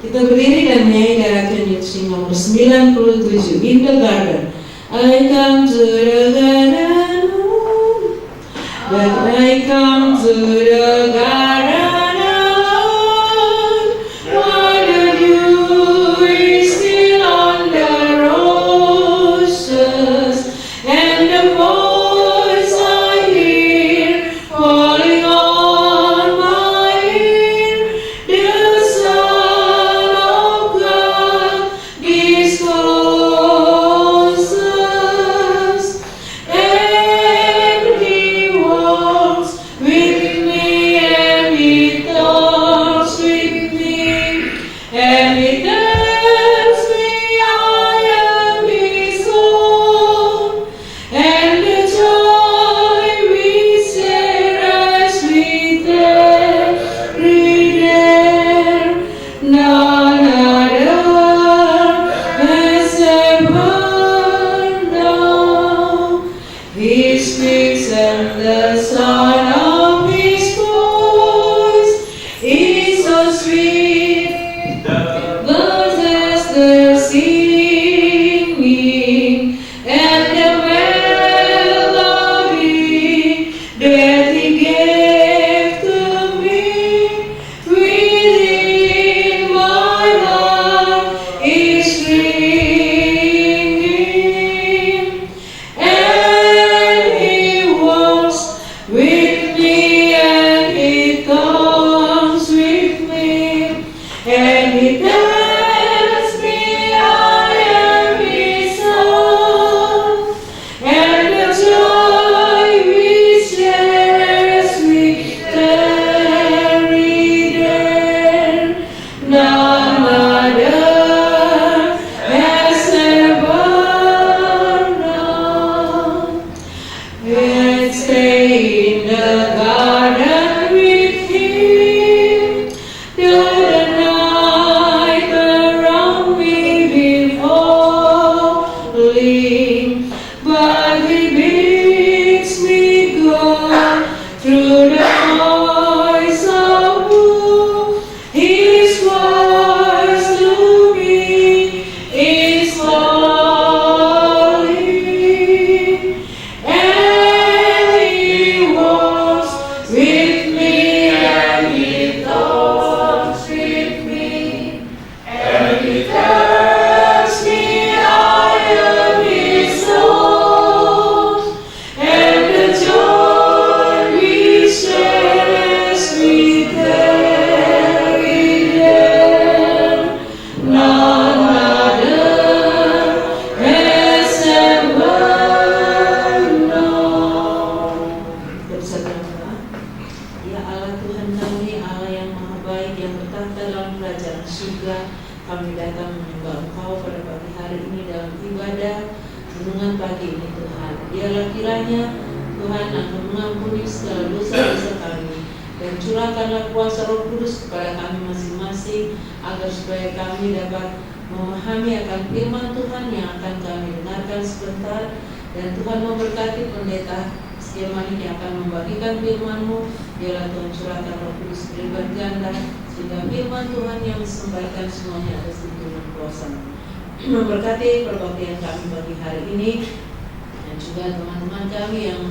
Kita berdiri dan menyanyi dari New Sing nomor 97, In the Garden. I come to the garden, but I come to the garden alone. Why the dew is still on the roses, and the voice I hear falling on my ear. The Son of God is close, and He walks with me, and He talks with me, and He tells me I am His own, and the joy we share as we tarry there, none other has ever known. He speaks, and the sound of His voice is so sweet. Birds as they're singing, and the melody that He gave to me within my heart is ringing, and He walks with me, and He talks with me, and He tells me I am His own, and the joy we share as we tarry there, none other has ever known. Let's stay in the garden with Him till the night around me be falling, but He bids me go through the noise of woe. His voice to me is calling, and He walks with me, and He talks with me, and He tells me I am His own, and the joy we share as we tarry there, none other has ever known. Kita bisa berdoa. Ya Allah Tuhan kami, Allah yang maha baik, yang bertahta dalam kerajaan surga, kami datang menyembah Engkau pada pagi hari ini dalam ibadah renungan pagi ini Tuhan. Biarlah kiranya Tuhan akan mengampuni segala dosa-dosa kami, dan curahkanlah kuasa Roh Kudus kepada kami masing-masing, agar supaya kami dapat memahami akan firman Tuhan yang akan kami dengarkan sebentar. Dan Tuhan memberkati pendeta Skemanik yang akan membagikan firman-Mu. Biarlah Tuhan curahkan Roh Kudus berlipat ganda, sehingga firman Tuhan yang disampaikan semuanya atas tuntunan kuasa-Mu. Memberkati perbaktian kami pagi hari ini, dan juga teman-teman kami yang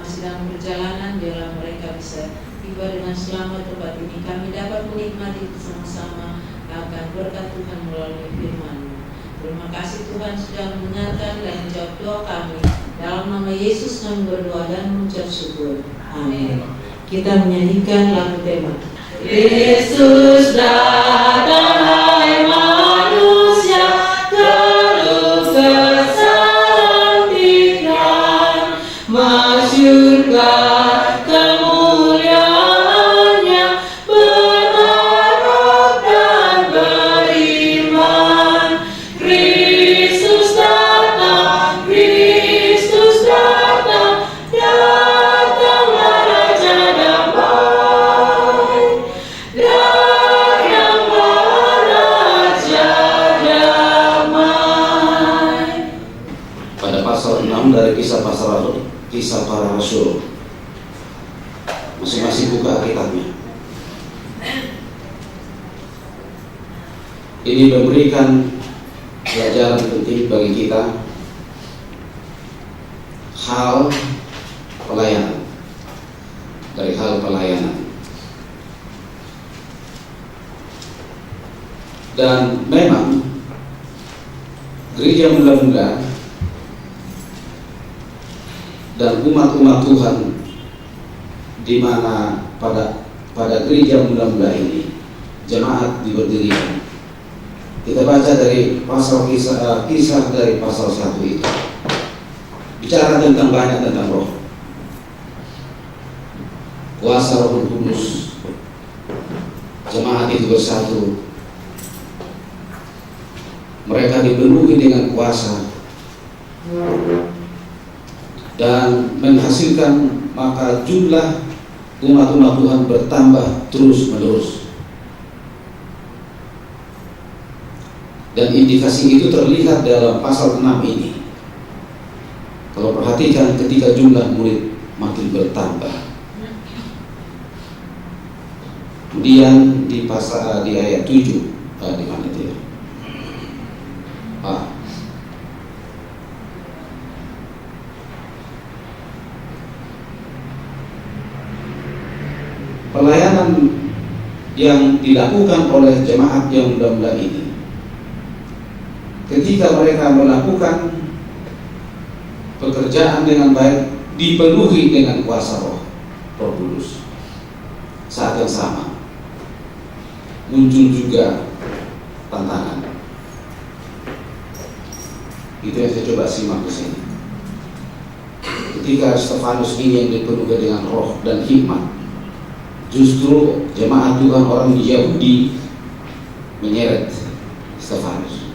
masih dalam perjalanan. Biarlah mereka bisa tiba dengan selamat tempat ini. Kami dapat menikmati bersama-sama akan berkat Tuhan melalui firman-Mu. Terima kasih Tuhan sudah mendengarkan dan menjawab doa kami. Dalam nama Yesus kami berdoa dan mengucap syukur. Amin. Kita menyanyikan lagu tema Yesus datang, hai manusia, terkesantikan, masyurga kemuliaannya, berharap dan beriman. Kristus datang, Kristus datang, datanglah Raja damai, datanglah Raja damai. Pada pasal 6 dari kisah para rasul, masing-masing buka Alkitabnya. ini memberikan pelajaran penting bagi kita, hal pelayanan, dari hal pelayanan. Dan memang gereja muda-muda dan umat-umat Tuhan di mana pada gereja muda-muda ini jemaat diberdirikan. Kita baca dari pasal kisah dari pasal 1 itu, bicara tentang banyak tentang roh, kuasa Roh Kudus. Jemaat itu bersatu, mereka dipenuhi dengan kuasa dan menghasilkan, maka jumlah umat-umat Tuhan bertambah terus menerus. Dan indikasi itu terlihat dalam pasal 6 ini. Kalau perhatikan, ketika jumlah murid makin bertambah. Kemudian di pasal di ayat 7, di mana itu ya? Pelayanan yang dilakukan oleh jemaat yang muda-muda ini, ketika mereka melakukan pekerjaan dengan baik, dipenuhi dengan kuasa Roh Kudus, saat yang sama muncul juga tantangan. Itu yang saya coba simak di sini. Ketika Stefanus ini yang dipenuhi dengan roh dan hikmat, justru jemaat Tuhan orang Yahudi menyeret Stefanus,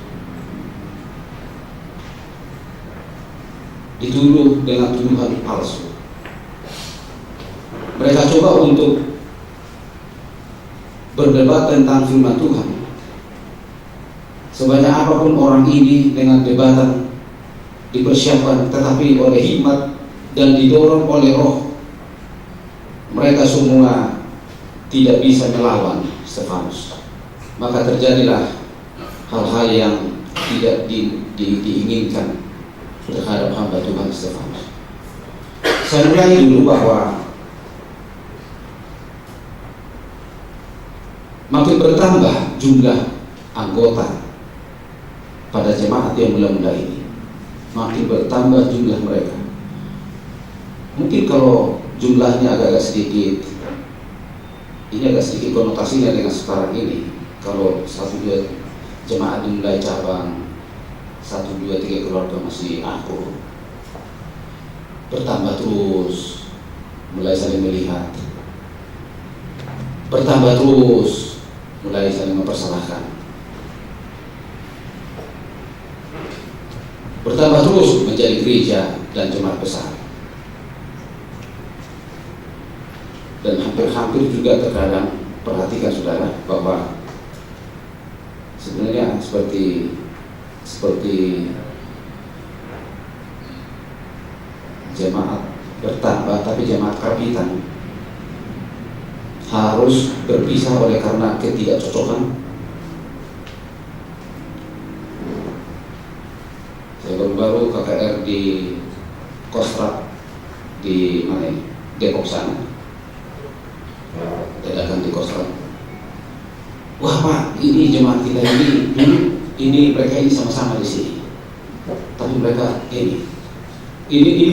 dituduh dengan tuduhan palsu. Mereka coba untuk berdebat tentang firman Tuhan. Sebanyak apapun orang ini dengan debatan dipersiapkan, tetapi oleh hikmat dan didorong oleh roh, mereka semua tidak bisa melawan Stefanus. Maka terjadilah hal-hal yang tidak diinginkan terhadap hamba Tuhan Stefanus. Saya mulai dulu bahwa makin bertambah jumlah anggota pada jemaat yang muda-muda ini, makin bertambah jumlah mereka. Mungkin kalau jumlahnya agak sedikit, ini agak sedikit konotasinya dengan sekarang ini. Kalau 1-2 jemaat dimulai cabang, 1-2-3 keluarga masih akur, bertambah terus, mulai saling melihat, bertambah terus, mulai saling mempersalahkan, bertambah terus menjadi gereja dan jemaat besar. Dan hampir-hampir juga terkadang, perhatikan saudara, bahwa sebenarnya seperti jemaat bertambah, tapi jemaat kerapitan harus berpisah oleh karena ketidakcocokan. Saya baru KKR di Kostrad di mana ini? Depok sana. Dadakan di Kostrad. Wah Pak, ini jemaat kita ini mereka ini sama-sama di sini. Tapi mereka ini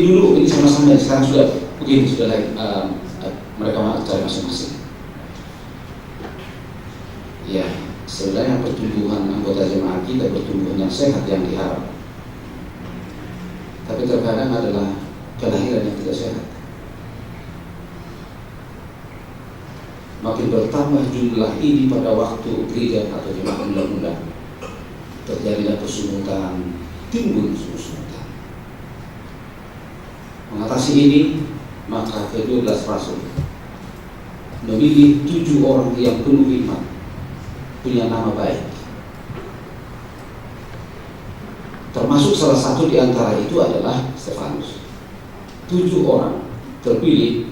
dulu ini sama-sama, sekarang sudah begini, sudah lain. Mereka mau cari masing-masing. Ya, sebenarnya pertumbuhan anggota jemaat kita pertumbuhan yang sehat yang diharap. Tapi terkadang adalah kelahiran yang tidak sehat. Makin bertambah jumlah ini pada waktu gereja atau jemaat muda-muda, terjadilah kesungutan, timbul kesungutan. Mengatasi ini, maka ke-12 rasul memilih 7 orang yang penuh hikmat, punya nama baik. Termasuk salah satu di antara itu adalah Stefanus. 7 orang terpilih,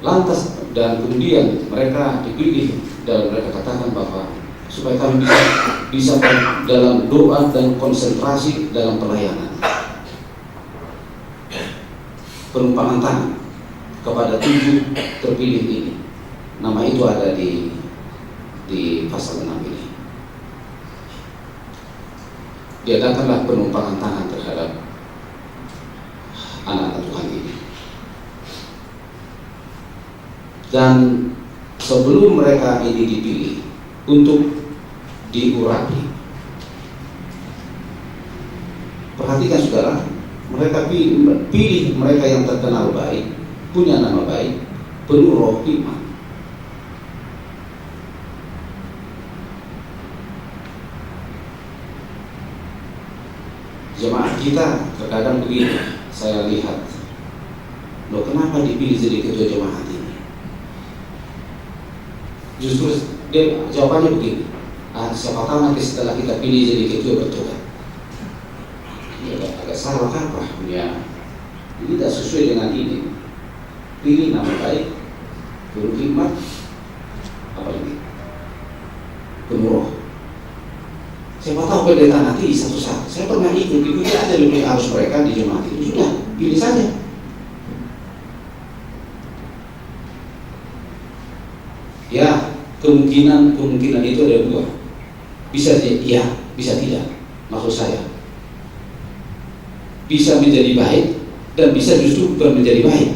lantas dan kemudian mereka dipilih dan mereka katakan bahwa supaya kami bisa dalam doa dan konsentrasi dalam pelayanan. Penumpangan tangan kepada 7 terpilih ini, nama itu ada di pasal 6 ini. Diadakanlah penumpangan tangan terhadap anak-anak Tuhan ini. Dan sebelum mereka ini dipilih untuk diurapi, perhatikan saudara, mereka pilih mereka yang terkenal baik, punya nama baik, penuh roh hikmat. Jemaat kita terkadang begini, saya lihat, loh kenapa dipilih jadi ketua jemaat ini? Justru dia jawabannya begini, siapa tahu nanti setelah kita pilih jadi ketua bertobat. Ya agak salah apa? Ya, ini tidak sesuai dengan ini. Pilih nama baik, penuh hikmat, apalagi penuh roh. Siapa tahu pendeta nanti satu saat, saya pernah ikuti aja lebih harus mereka di jemaat itu, sudah pilih saja. Ya, kemungkinan itu ada 2. Bisa ya, bisa tidak. Maksud saya, bisa menjadi baik dan bisa justru bukan menjadi baik.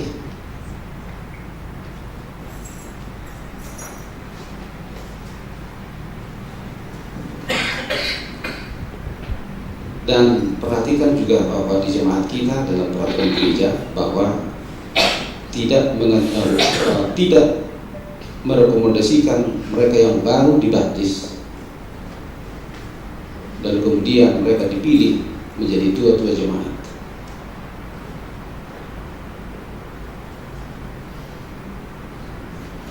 Dan perhatikan juga bahwa di jemaat kita dalam peraturan gereja bahwa tidak merekomendasikan mereka yang baru dibaptis dan kemudian mereka dipilih menjadi tua-tua jemaat.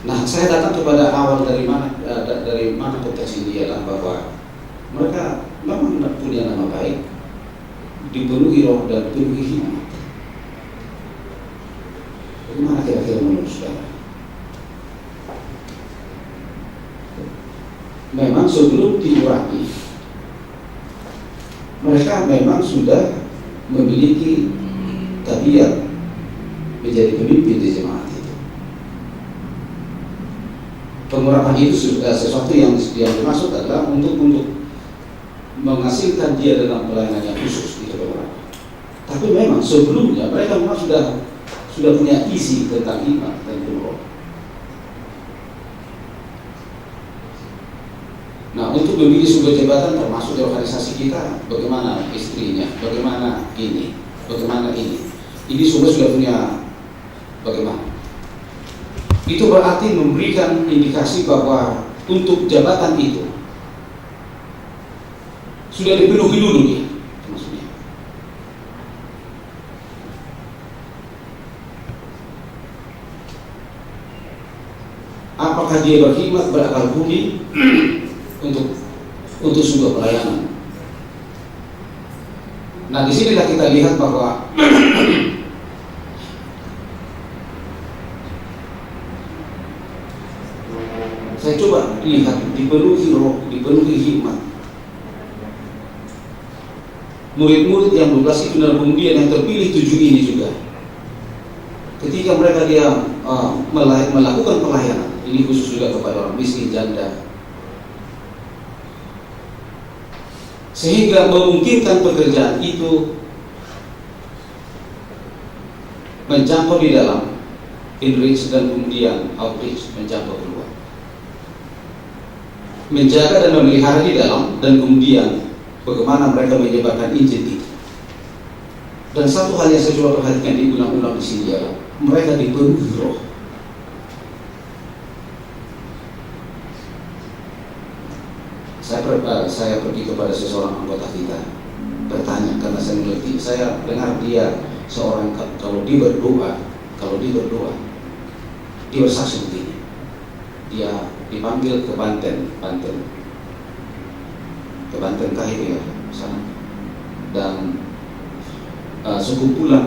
Nah, saya datang kepada awal dari mana konteks ini adalah bahwa mereka memang punya nama baik, dipenuhi roh dan dipenuhi hikmat. Bagaimana kira-kira menurut saudara? Memang sebelum diurapi, mereka memang sudah memiliki tabiat menjadi pemimpin di jemaat itu. Pengurapan itu sudah sesuatu yang dimaksud adalah untuk menghasilkan dia dalam pelayanan yang khusus di pengurapan. Tapi memang sebelumnya mereka memang sudah punya isi tentang hikmat dan penuh roh. Nah, untuk memilih sebuah jabatan termasuk di organisasi kita, bagaimana istrinya, bagaimana ini. Ini semua sudah punya bagaimana. Itu berarti memberikan indikasi bahwa untuk jabatan itu sudah dipenuhi dulu dia, maksudnya. Apakah dia berkhidmat berakal budi untuk sebuah pelayanan? Nah, disinilah kita lihat bahwa saya coba lihat dipenuhi roh, dipenuhi hikmat. Murid-murid yang 12 itu dan kemudian yang terpilih 7 ini juga, ketika mereka melakukan pelayanan, ini khusus juga kepada orang miskin, janda, sehingga memungkinkan pekerjaan itu mencampur di dalam inreach dan kemudian outreach, mencampur keluar, menjaga dan memelihara di dalam, dan kemudian bagaimana mereka menyebarkan Injil itu. Dan satu hal yang saya coba perhatikan di ulang-ulang di sini adalah mereka dipenuhi roh. Saya pergi kepada seseorang anggota kita, bertanya karena saya mengerti. Saya dengar dia seorang kalau dia berdoa, dia bersaksi begini. Dia dipanggil ke Banten kah itu ya, sana. Dan sekumpulan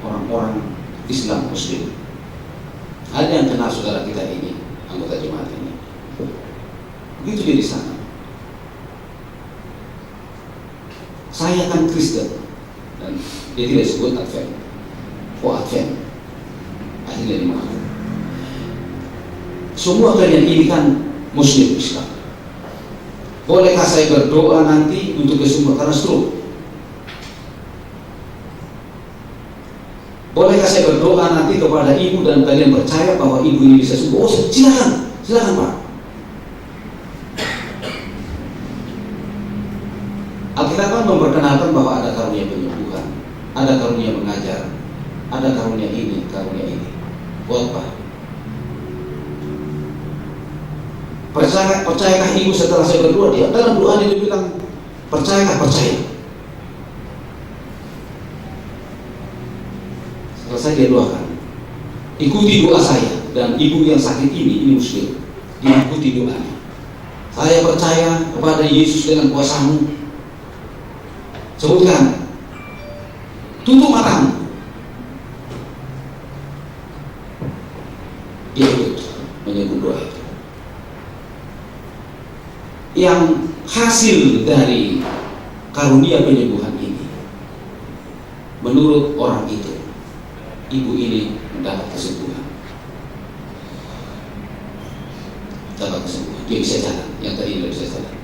orang-orang Islam Muslim. Ada yang kenal saudara kita ini, anggota jemaat ini. Begitu dia di sana, saya kan Kristen, dan dia tidak sebut Advent. Oh Advent, akhirnya dimakan. Semua kalian ini kan Muslim Islam. Bolehkah saya berdoa nanti untuk kesembuhan karena stroke? Bolehkah saya berdoa nanti kepada ibu dan kalian percaya bahwa ibu ini bisa sembuh? Oh silakan, silakan Pak. Alkitab kan memperkenalkan bahwa ada karunia penyembuhan, ada karunia mengajar, ada karunia ini, karunia ini. Buat apa? Percayakah ibu setelah saya berdoa? Dia dalam doa dia bilang, percayakah? Percaya. Selesai dia doakan, ikuti doa saya, dan ibu yang sakit ini Muslim, diikuti doanya. Saya percaya kepada Yesus dengan kuasa-Mu. Sebutkan, tutup matamu. Dia ikut menyebut doa itu. Yang hasil dari karunia penyembuhan ini, menurut orang itu, ibu ini mendapat kesembuhan. Dapat kesembuhan, dia bisa jalan. Yang tadi tidak bisa jalan.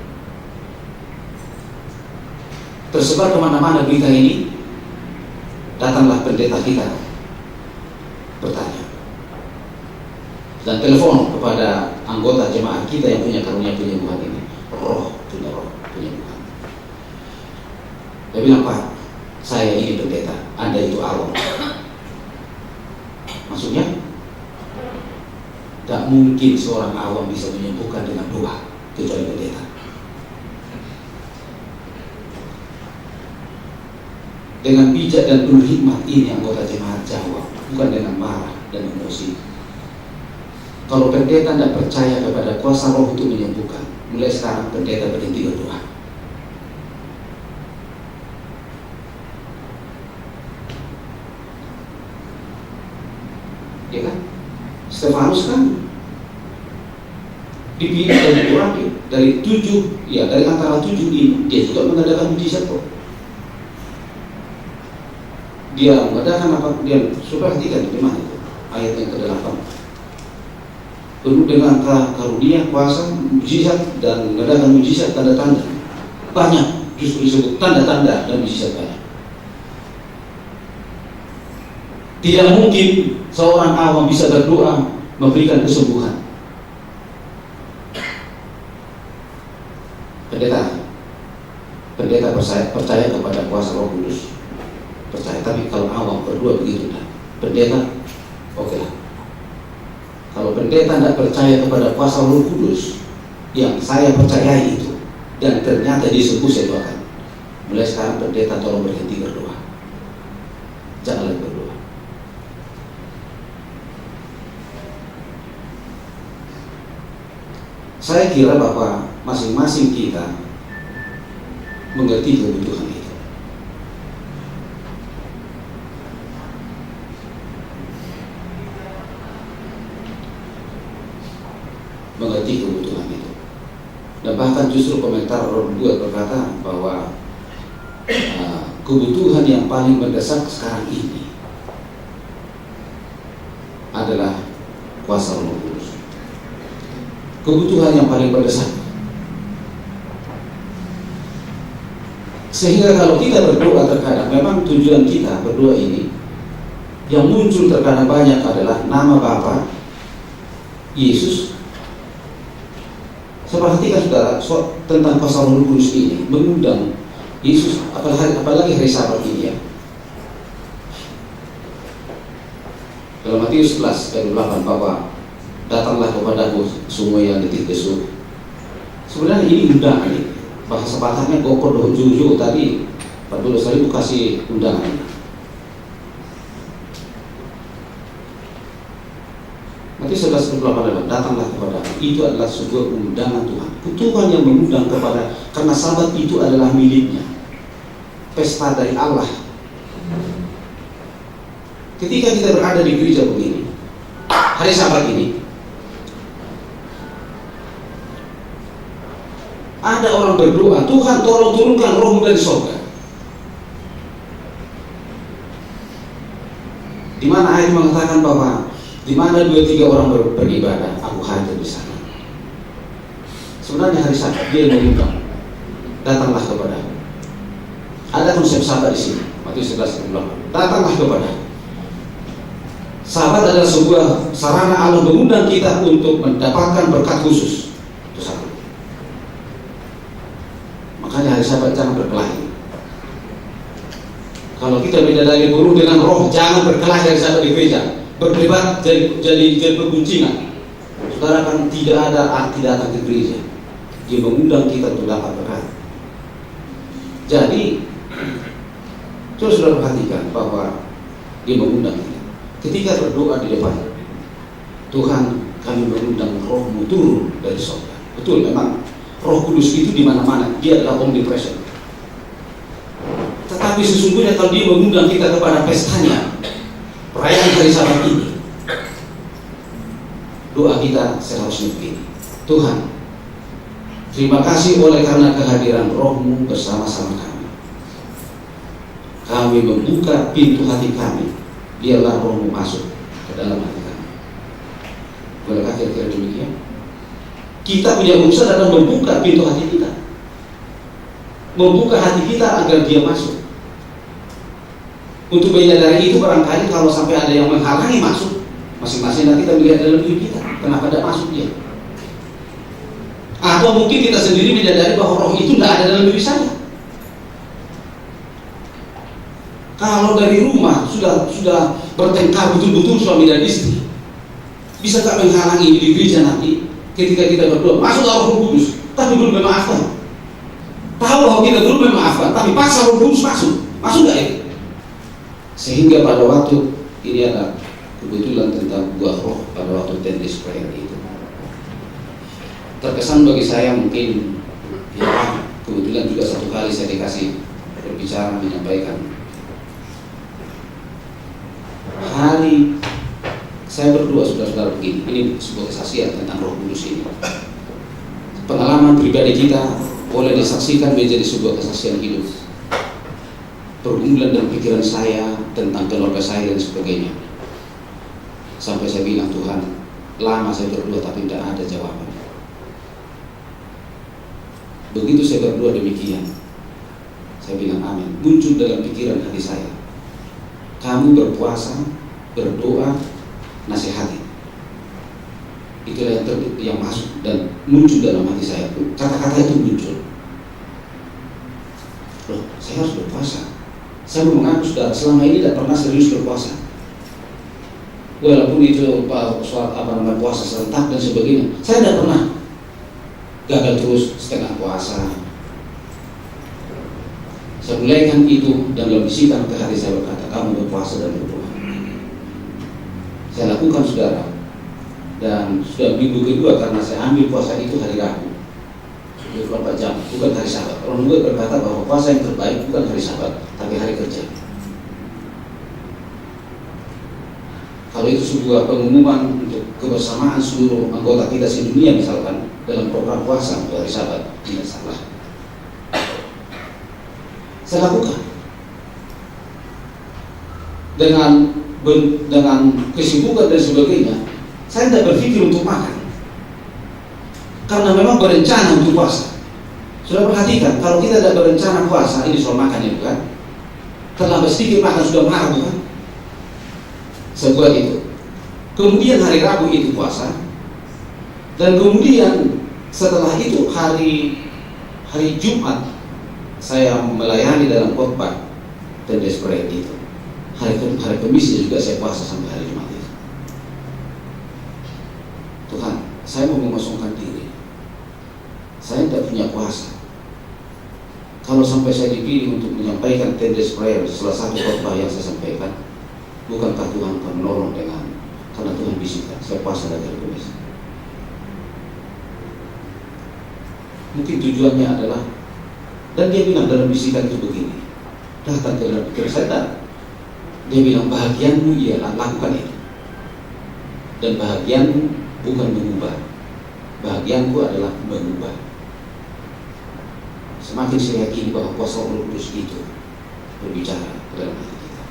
Tersebar kemana-mana berita ini. Datanglah pendeta kita bertanya dan telepon kepada anggota jemaah kita yang punya karunia penyembuhan ini. Punya roh penyembuhan. Dia bilang, Pak, saya ini pendeta, Anda itu awam. Maksudnya, tak mungkin seorang awam bisa menyembuhkan dengan doa kecuali pendeta. Dengan bijak dan penuh hikmat ini anggota jemaat jawab, bukan dengan marah dan emosi. Kalau pendeta tidak percaya kepada kuasa roh untuk menyembuhkan, mulai sekarang pendeta berhenti berdoa. Ya kan? Stefanus kan dipilih dari orang dari antara 7 ini, dia juga mengadakan mujizat kok. Dia mengadakan apa? Dia sudah perhatikan di mana itu ayat yang ke-8. Penuh dengan karunia, kuasa, mujizat, dan mengadakan mujizat, tanda-tanda. Banyak, justru disebut tanda-tanda dan mujizat banyak. Tidak mungkin seorang awam bisa berdoa memberikan kesembuhan. Pendeta percaya kepada kuasa Roh Kudus. Percaya, tapi kalau awam berdoa begitu dah. Pendeta, oke lah. Kalau pendeta tidak percaya kepada kuasa Roh Kudus yang saya percayai itu, dan ternyata disembuh, saya doakan. Mulai sekarang pendeta tolong berhenti berdoa. Jangan lagi berdoa. Saya kira bahwa masing-masing kita mengerti kebutuhan itu. Mengerti kebutuhan itu. Dan bahkan justru komentar Ron Buat berkata bahwa kebutuhan yang paling mendesak sekarang ini adalah kuasa Roh Kudus. Kebutuhan yang paling mendesak. Sehingga kalau kita berdoa terkadang, memang tujuan kita berdoa ini yang muncul terkadang banyak adalah nama Bapa, Yesus. Saya perhatikan saudara tentang kuasa Roh Kudus ini mengundang Yesus, apalagi hari Sabat ini ya. Dalam Matius 11 ayat 8 bahwa datanglah kepadaku semua yang letih lesu. Sebenarnya ini undangan ini. Bahasa patahnya gokor doh juju tadi Pak Dulu Saribu kasih undangan. Matius 11:28 datanglah kepadaku. Itu adalah sebuah undangan Tuhan. Tuhan yang mengundang kepada, karena Sabat itu adalah miliknya. Pesta dari Allah. Ketika kita berada di gereja begini, hari Sabat ini, ada orang berdoa, Tuhan tolong turunkan roh dari surga. Di mana ayat mengatakan bahwa di mana 2-3 orang beribadah, aku hadir di sana. Sebenarnya hari Sabat dia mengundang, datanglah kepada. Ada konsep Sabat di sini. Matius 11:28. Datanglah kepada. Sabat adalah sebuah sarana Allah mengundang kita untuk mendapatkan berkat khusus. Itu satu. Makanya hari Sabat jangan berkelahi. Kalau kita bidadari buruh dengan roh, jangan berkelahi hari Sabat di gereja. Berdebat jadi berguncingan. Saudara kan tidak ada arti datang ke gereja. Dia mengundang kita untuk dapat berkat. Jadi, coba saudara perhatikan bahwa dia mengundang kita. Ketika berdoa di depan, Tuhan, kami mengundang roh-Mu turun dari surga. Betul, memang Roh Kudus itu di mana-mana. Dia adalah omnipresent. Tetapi sesungguhnya kalau dia mengundang kita kepada pestanya, perayaan hari Sabat ini, doa kita seharusnya begini. Tuhan, terima kasih oleh karena kehadiran Roh-Mu bersama-sama kami. Kami membuka pintu hati kami, biarlah Roh-Mu masuk ke dalam hati kami. Bolehkah kira-kira demikian? Kita punya usaha dalam membuka pintu hati kita, membuka hati kita agar dia masuk. Untuk menyadari itu barangkali kalau sampai ada yang menghalangi masuk, masing-masing kita melihat dalam diri kita, kenapa tidak masuk dia? Atau mungkin kita sendiri menyadari bahwa roh itu tidak ada dalam diri saya. Kalau dari rumah sudah bertengkar betul-betul suami dan istri, bisa tak menghalangi di gereja nanti ketika kita berdoa, masuklah Roh Kudus, tapi belum memaafkan. Tahu bahwa kita belum memaafkan, tapi paksa Roh Kudus masuk nggak itu? Sehingga pada waktu ini ada kebetulan tentang buah roh pada waktu 10 days prayer itu. Terkesan bagi saya mungkin ya, kebetulan juga satu kali saya dikasih berbicara menyampaikan. Hari saya berdoa saudara-saudara begini, ini sebuah kesaksian tentang Roh Kudus ini. Pengalaman pribadi kita boleh disaksikan menjadi sebuah kesaksian hidup. Pergumulan dalam pikiran saya tentang keluarga saya dan sebagainya. Sampai saya bilang, Tuhan, lama saya berdoa tapi tidak ada jawaban. Begitu saya berdoa demikian, saya bilang amin. Muncul dalam pikiran hati saya, kamu berpuasa, berdoa, nasihati. Itulah yang masuk dan muncul dalam hati saya. Kata-kata itu muncul. Loh, saya harus berpuasa. Saya mengaku sudah selama ini tidak pernah serius berpuasa. Walaupun itu puasa serentak dan sebagainya, saya tidak pernah. Gagal terus setengah puasa. Saya mulaikan itu dan lalu bisikan ke hati saya berkata, kamu berpuasa dan berdoa. Saya lakukan saudara. Dan sudah minggu kedua karena saya ambil puasa itu hari Rabu 24 jam, bukan hari Sabat. Orang juga berkata bahwa puasa yang terbaik bukan hari Sabat, tapi hari kerja. Kalau itu sebuah pengumuman untuk kebersamaan seluruh anggota kita sedunia misalkan dalam program puasa untuk hari Sabat, tidak salah. Saya lakukan dengan kesibukan dan sebagainya. Saya tidak berpikir untuk makan karena memang berencana untuk puasa. Sudah perhatikan, kalau kita tidak berencana puasa, ini soal makan ya bukan? Terlambat sedikit makan sudah marah bukan? Sebuah itu. Kemudian hari Rabu itu puasa, dan kemudian setelah itu hari Jumat saya melayani dalam khotbah dan desperate itu. Hari Kamis juga saya puasa sampai hari Jumat itu. Tuhan, saya mau mengosongkan diri. Saya tidak punya kuasa. Kalau sampai saya dipilih untuk menyampaikan 10 days prayer salah satu khotbah yang saya sampaikan, bukankah Tuhan akan menolong karena Tuhan bisikan, saya puasa dari hari Kamis. Mungkin tujuannya adalah, dan dia bilang dalam bisikan itu begini, datang ke dalam pikiran saya, dia bilang bahagianmu ialah lakukan itu, dan bahagianmu bukan mengubah, bahagianku adalah mengubah. Semakin saya yakin bahwa kuasa Roh Kudus itu berbicara dalam hati kita.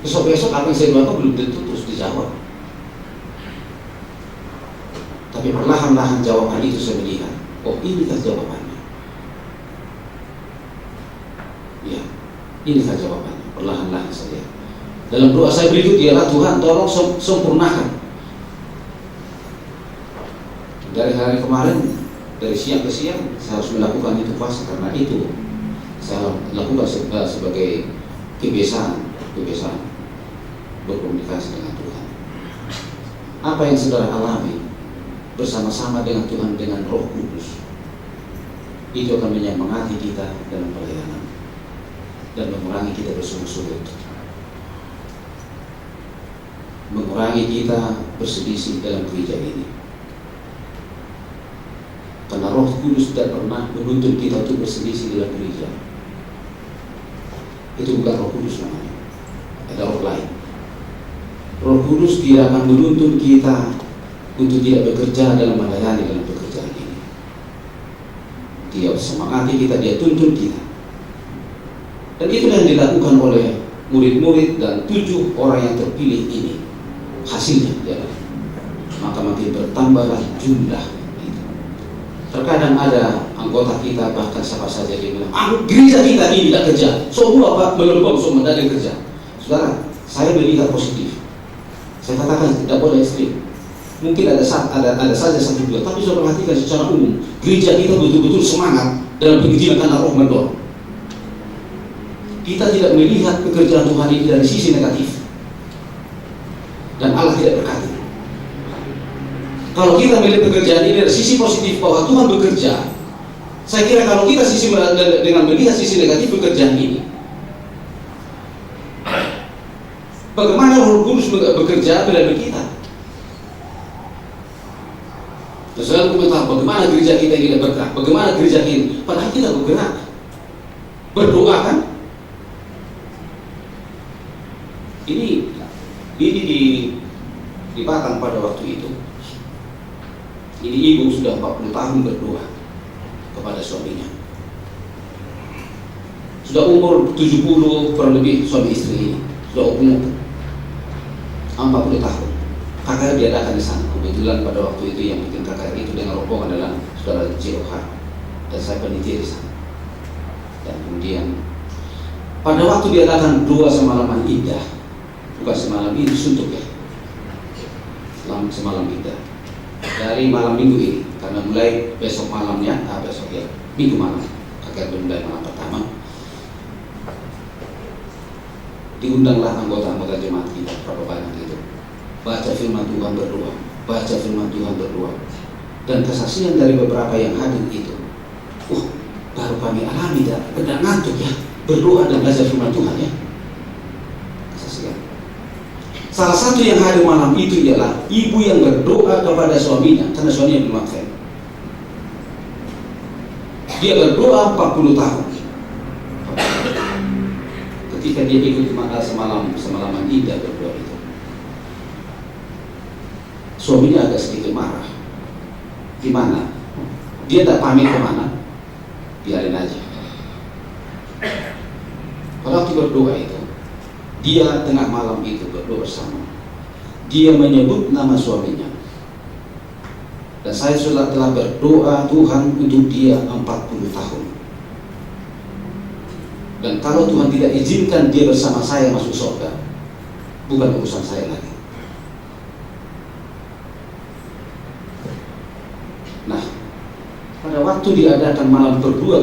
Besok-besok apa yang saya doakan belum tentu terus dijawab. Tapi perlahan-lahan jawaban itu saya melihat, oh ini kan jawabannya. Ya, ini kan jawabannya. Perlahan-lahan saya lihat. Dalam doa saya berikut ialah, Tuhan tolong sempurnakan. Dari hari kemarin, dari siang ke siang saya harus melakukan itu puasa, karena itu saya lakukan sebagai kebiasaan berkomunikasi dengan Tuhan. Apa yang saudara alami bersama-sama dengan Tuhan, dengan Roh Kudus, itu akan menyemangati kita dalam pelayanan dan mengurangi kita bersungut-sungut, mengurangi kita berselisih dalam gereja ini. Karena Roh Kudus tidak pernah menuntun kita untuk berselisih dalam gereja. Itu bukan Roh Kudus namanya, ada roh lain. Roh Kudus tidak akan menuntun kita untuk tidak bekerja dalam melayani dalam pekerjaan ini. Dia semangati kita, dia tuntun kita. Dan itulah yang dilakukan oleh murid-murid dan 7 orang yang terpilih ini. Hasilnya adalah maka makin bertambahlah jumlah. Terkadang ada anggota kita, bahkan siapa saja dia bilang, gereja kita ini tidak kerja, semua Pak melempem, semua tidak kerja. Saudara, saya melihat positif. Saya katakan tidak boleh ekstrim. Mungkin ada saja 1-2, tapi saya perhatikan secara umum, gereja kita betul-betul semangat dalam penginjilan karena Roh mendorong. Kita tidak melihat pekerjaan Tuhan ini dari sisi negatif, dan Allah tidak berkati. Kalau kita melihat pekerjaan ini dari sisi positif bahwa Tuhan bekerja, saya kira kalau kita dengan melihat sisi negatif pekerjaan ini, bagaimana Roh Kudus bekerja dalam kita? Saya komentar bagaimana gereja kita ini bergerak, bagaimana gereja ini, padahal kita bergerak, berdoa kan? Ini di Batam pada waktu itu. Ini ibu sudah 40 tahun berdoa kepada suaminya. Sudah umur 70 kurang lebih suami istri ini. Sudah umur 40 tahun. KKR diadakan di sana. Kebetulan pada waktu itu yang bikin KKR itu dengan rombongan adalah saudara Jeroha, dan saya panitia di sana. Dan kemudian pada waktu diadakan doa semalaman indah, bukan semalam ini suntuk ya, semalam indah. Dari malam minggu ini, karena mulai besok malamnya, minggu malam, akan mulai malam pertama, diundanglah anggota-anggota jemaat kita, berapa banyak itu, baca firman Tuhan berdoa, baca firman Tuhan berdoa, dan kesaksian dari beberapa yang hadir itu, baru kami alami dan tidak ngantuk ya, berdoa dan belajar firman Tuhan ya, kesaksian. Salah satu yang hadir malam itu ialah ibu yang berdoa kepada suaminya, karena suaminya belum aksen. Dia berdoa 40 tahun. Ketika dia ikut semalaman indah berdoa itu, suaminya agak sedikit marah. Gimana? Dia tak pamit kemana? Biarin aja. Pada waktu berdoa itu, dia tengah malam itu berdoa bersama. Dia menyebut nama suaminya. Dan saya sudah telah berdoa Tuhan untuk dia 40 tahun. Dan kalau Tuhan tidak izinkan dia bersama saya masuk surga, bukan urusan saya lagi. Nah, pada waktu diadakan malam kedua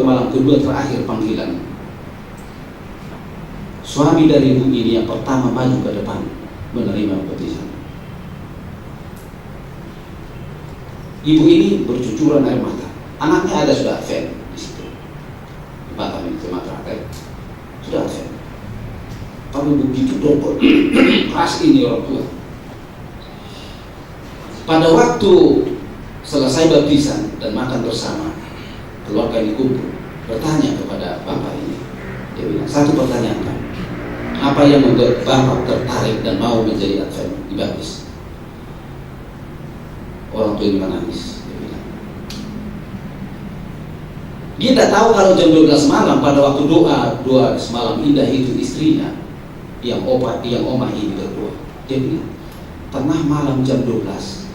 terakhir panggilan, suami dari ibu ini yang pertama maju ke depan menerima baptisan. Ibu ini bercucuran air mata. Anaknya ada sudah advent di situ. Di Batam ini jemaat terakhir sudah advent. Tapi begitu double keras ini orang tua. Pada waktu selesai baptisan dan makan bersama, keluarga ini kumpul bertanya kepada bapak ini. Dia bilang, satu pertanyaan kan, apa yang membuat bapak tertarik dan mau menjadi advent dibaptis? Orang tua ini menangis. Dia tidak tahu kalau jam 12 malam pada waktu doa semalam indah itu istrinya yang omah ini berdua. Dia bilang, tengah malam jam 12,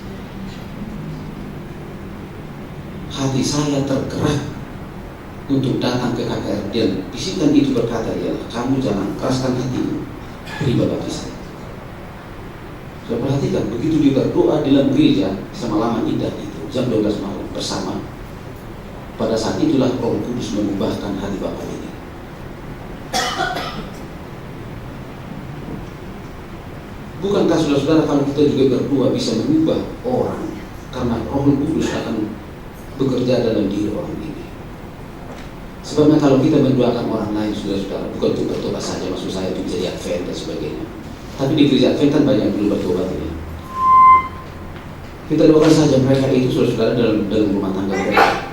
hati saya tergerak untuk datang ke KKR. Dan bisikan itu berkata, ya, kamu jangan keraskan hatimu, terima baptisan. Saya perhatikan, begitu dia berdoa di dalam gereja semalaman indah itu, jam 12 malam bersama. Pada saat itulah Roh Kudus mengubahkan hati Bapak ini. Bukankah saudara-saudara, kalau kita juga berdoa bisa mengubah orang, karena Roh Kudus akan bekerja dalam diri orang ini. Sebabnya kalau kita mendoakan orang lain, saudara-saudara, bukan untuk bertobat saja, maksud saya untuk jadi Advent dan sebagainya. Tapi di gereja Advent kan banyak belum bertobat ini. Kita doakan saja mereka itu, saudara-saudara, dalam rumah tangga mereka.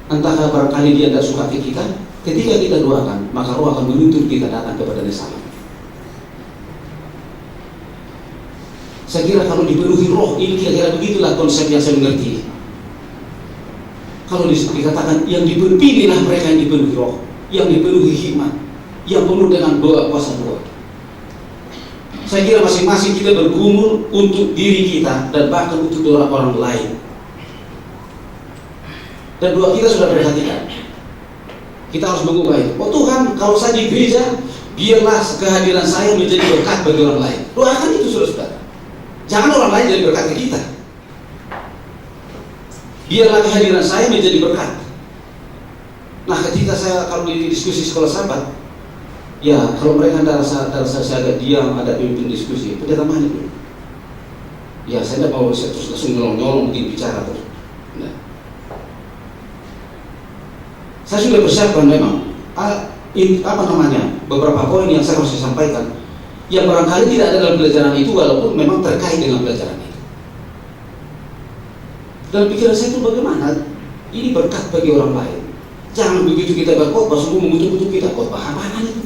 Entahkah barangkali dia tidak suka ke kita, ketika kita doakan, maka Roh akan menuntun kita datang kepada salam. Saya kira kalau dipenuhi Roh, ini kira-kira begitulah konsep yang saya mengerti. Kalau dikatakan yang dipilihlah mereka yang dipenuhi Roh, yang dipenuhi hikmat, yang penuh dengan doa kuasa doa. Saya kira masing-masing kita bergumul untuk diri kita dan bahkan untuk doa orang lain. Dan doa kita sudah perhatikan. Kita harus mengubah itu. Oh Tuhan, kalau saya di gereja, biarlah kehadiran saya menjadi berkat bagi orang lain. Doakan itu, saudara-saudara. Jangan orang lain jadi berkat ke kita. Biarlah kehadiran saya menjadi berkat. Nah, ketika saya kalau di diskusi sekolah sahabat, ya kalau mereka saya agak diam, ada pimpin diskusi, pendeta mana dulu? Ya saya tidak mau terus langsung nyolong mungkin bicara terus. Nah. Saya sudah persiapkan memang beberapa poin yang saya harus sampaikan, yang barangkali tidak ada dalam pelajaran itu, walaupun memang terkait dengan pelajaran itu. Dalam pikiran saya itu bagaimana ini berkat bagi orang lain. Jangan begitu kita berkhotbah semua mengutuk-utuk kita, khotbah apaan itu?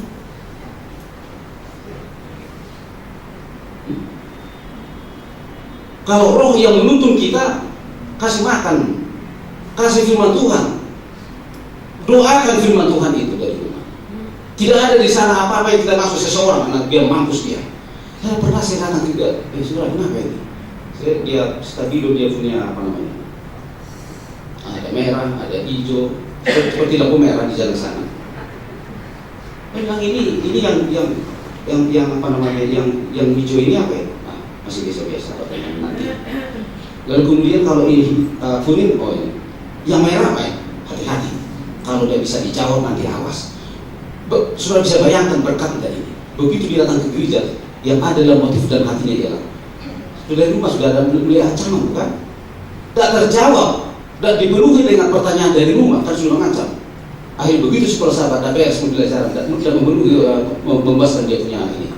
Kalau Roh yang menuntun kita, kasih makan, kasih firman Tuhan, doakan firman Tuhan itu dari rumah. Tidak ada di sana apa-apa yang kita masuk seseorang, anak biar mampus dia. Saya pernah saya datang juga, saudara kenapa ini? Dia stabilo, dia punya apa namanya? Ada merah, ada hijau, seperti lampu merah di jalan sana. Memang ini yang apa namanya? Yang hijau ini apa ya? Nah, masih biasa-biasa nanti. Lalu kemudian kalau ini kuning, oh ini. Yang merah apa ya? Hati-hati. Kalau dia bisa dijawab nanti awas. Sudah bisa bayangkan berkat dari ini. Begitu dia datang ke gereja, yang ada dalam motif dan hatinya ialah sudah di rumah sudah ada melihat ancaman, bukan? Tak terjawab, tak dipenuhi dengan pertanyaan dari rumah, kan sudah mengancam. Akhir begitu sekolah sahabat, tak beres pembelajaran, tak memenuhi membebaskan dia punya ini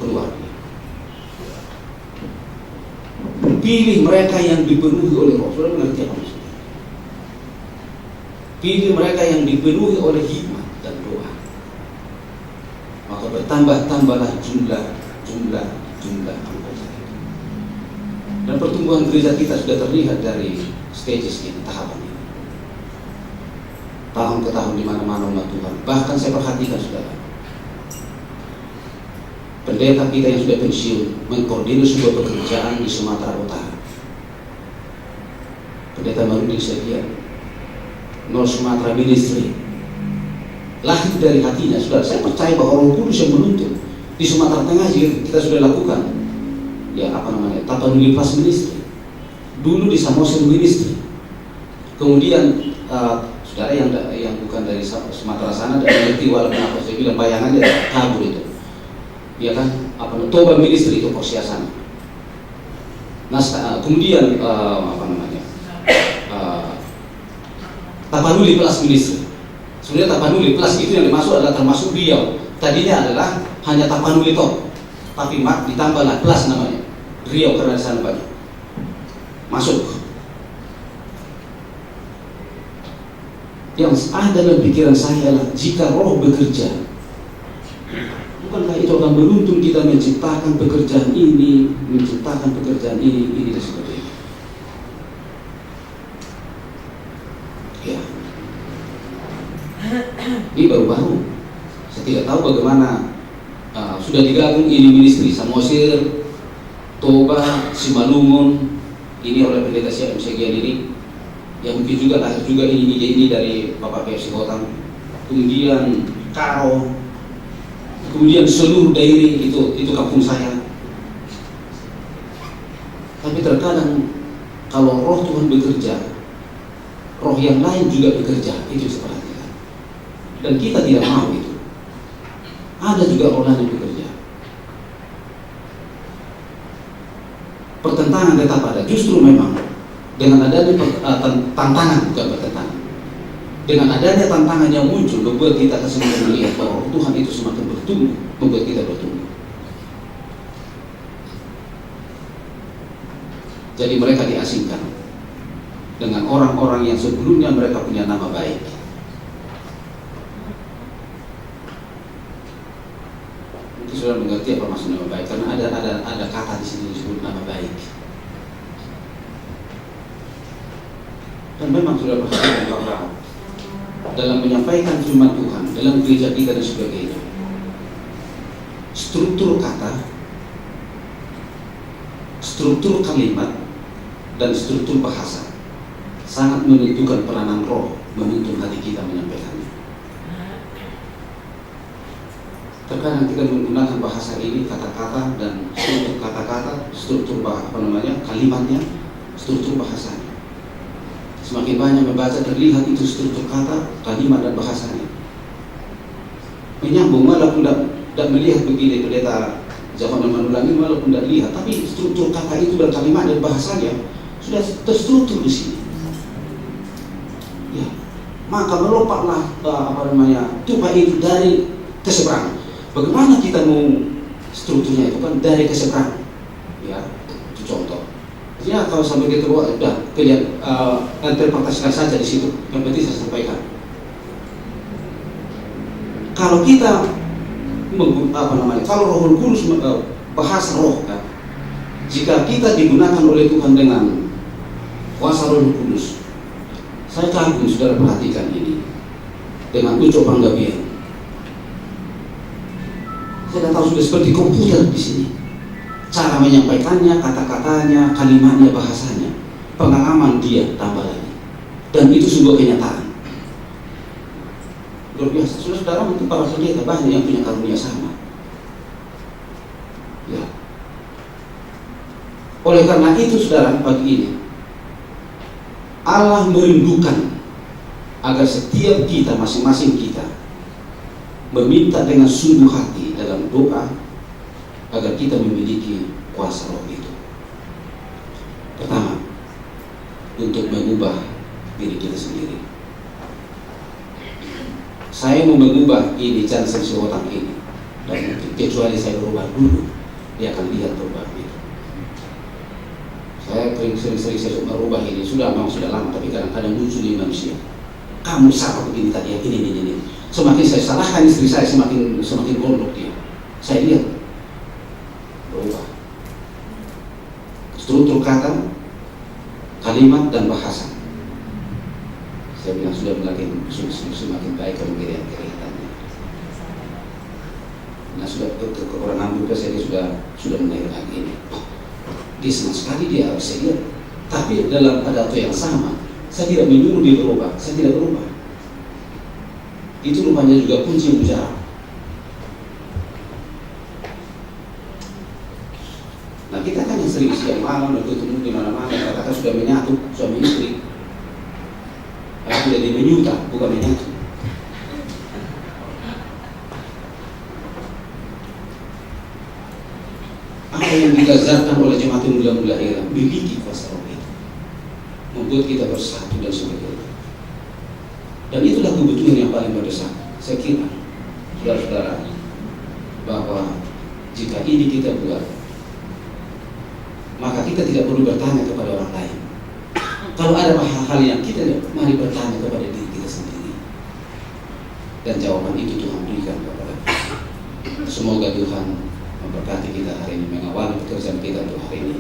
keluar. Pilih mereka yang dipenuhi oleh Roh. Sudah mengerti apa maksudnya? Pilih mereka yang dipenuhi oleh hikmat dan doa. Maka bertambah-tambahlah jumlah anggota. Dan pertumbuhan gereja kita sudah terlihat dari stages ini, tahapan ini. Tahun ke tahun di mana-mana umat Tuhan. Bahkan saya perhatikan saudara, pendeta kita yang sudah pensiun mengkoordinir sebuah pekerjaan di Sumatera Utara. Pendeta Marudi Sekian, North Sumatera Ministry, lahir dari hatinya. Saudara, saya percaya bahwa Roh Kudus yang menuntun. Di Sumatera Tengah kita sudah lakukan, ya apa namanya, Tapanuli Plus Ministry. Dulu di Samosir Ministry. Kemudian saudara yang bukan dari Sumatera sana dan mengerti walaupun apa saya bilang bayangannya kabur itu. Ya kan, apa Toba Ministry itu Kosia sana. Nah, kemudian apa namanya, Tapanuli Plus Ministry. Sebenarnya Tapanuli Plus itu yang dimasuk adalah termasuk Riau. Tadinya adalah hanya Tapanuli toh, tapi ditambahlah Plus namanya Riau karena di sana banyak masuk. Yang ada dalam pikiran saya adalah jika Roh bekerja, bukankah itu akan menuntun kita menciptakan pekerjaan ini dan sebagainya. Ya, ini baru-baru. Saya tidak tahu bagaimana sudah digabung ini ministry Samosir, Toba, Simalungun ini oleh pendeta Syekh Segian ini, yang mungkin juga lahir juga ini dari Bapak PFC Hotang, kemudian Karo, kemudian seluruh daerah itu kampung saya. Tapi terkadang kalau roh Tuhan bekerja, roh yang lain juga bekerja, itu seperti itu. Dan kita tidak mau itu. Ada juga roh lain yang bekerja. Pertentangan tetap ada. Justru memang dengan adanya tantangan, bukan pertentangan. Dengan adanya tantangan yang muncul membuat kita semakin melihat bahwa Tuhan itu semakin bertumbuh, membuat kita bertumbuh. Jadi mereka diasingkan dengan orang-orang yang sebelumnya mereka punya nama baik. Mungkin sudah mengerti apa maksud nama baik, karena ada kata di sini disebut nama baik. Dan memang sudah perhatikan bahwa dalam menyampaikan firman Tuhan, dalam gereja kita dan sebagainya, struktur kata, struktur kalimat, dan struktur bahasa sangat menentukan peranan roh menuntun hati kita menyampaikannya. Terkadang kita menggunakan bahasa ini, kata-kata dan struktur kata-kata, struktur kalimatnya, struktur bahasanya. Semakin banyak membaca terlihat itu struktur kata, kalimat dan bahasanya menyambung, walaupun tidak melihat begini pendeta zaman mengulangi, walaupun tidak lihat, tapi struktur kata itu dan kalimat dan bahasanya sudah terstruktur di sini. Ya, maka melompatlah tupai itu dari keseberang. Bagaimana kita mau strukturnya itu kan dari keseberang. Ya, itu contoh. Ya, kalau sampai kita buat sudah kelihatan, interpretasikan saja di situ. Yang penting saya sampaikan. Kalau kita kalau Roh Kudus bahasa roh kan, jika kita digunakan oleh Tuhan dengan kuasa Roh Kudus, saya kagum saudara perhatikan ini dengan ucap panggabian. Saya dah tahu sudah seperti komputer di sini. Cara menyampaikannya, kata-katanya, kalimatnya, bahasanya, pengalaman dia tambah lagi, dan itu sebuah kenyataan. Luar biasa, saudara mungkin para pendeta banyak yang punya karunia sama. Ya. Oleh karena itu saudara, pagi ini Allah merindukan agar setiap kita, masing-masing kita meminta dengan sungguh hati dalam doa agar kita memiliki kuasa roh itu. Pertama, untuk mengubah diri kita sendiri. Saya mau mengubah ini cara sesuatu ini, dan kecuali saya berubah dulu, dia akan lihat perubahan itu. Saya sering-sering saya merubah ini, sudah lama, tapi kadang-kadang muncul di manusia. Kamu sama begini tadi, ini. Semakin saya salahkan istri saya, semakin gondok dia. Saya lihat berubah. Struktur kata, kalimat dan bahasa. Saya bilang sudah semakin baik kelihatannya. Nah sudah orang Hamburg saya sudah melahirkan ini. Dia senang sekali dia harus saya lihat. Tapi dalam pada waktu yang sama, saya tidak menyuruh dia berubah. Saya tidak berubah. Itu rupanya juga kunci yang bicara. Nah kita kan yang sering siang malam dan ketemu di mana-mana, katakan sudah menyatu suami istri. Sudah menyuta, bukan menyatu. Apa yang digajarkan oleh jemaat mula-mula era memiliki kuasa roh itu, membuat kita bersatu dan sebagainya. Dan itulah kebutuhan yang paling mendesak. Saya kira, saudara-saudara, bahwa jika ini kita buat, maka kita tidak perlu bertanya kepada orang lain. Kalau ada hal-hal yang kita mari bertanya kepada diri kita sendiri, dan jawaban itu Tuhan berikan kepada kita. Semoga Tuhan memberkati kita hari ini, mengawali pekerjaan kita untuk hari ini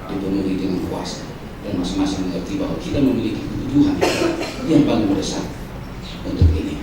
dipenuhi dengan kuasa, dan masing-masing mengerti bahwa kita memiliki kebutuhan yang paling mendesak untuk ini.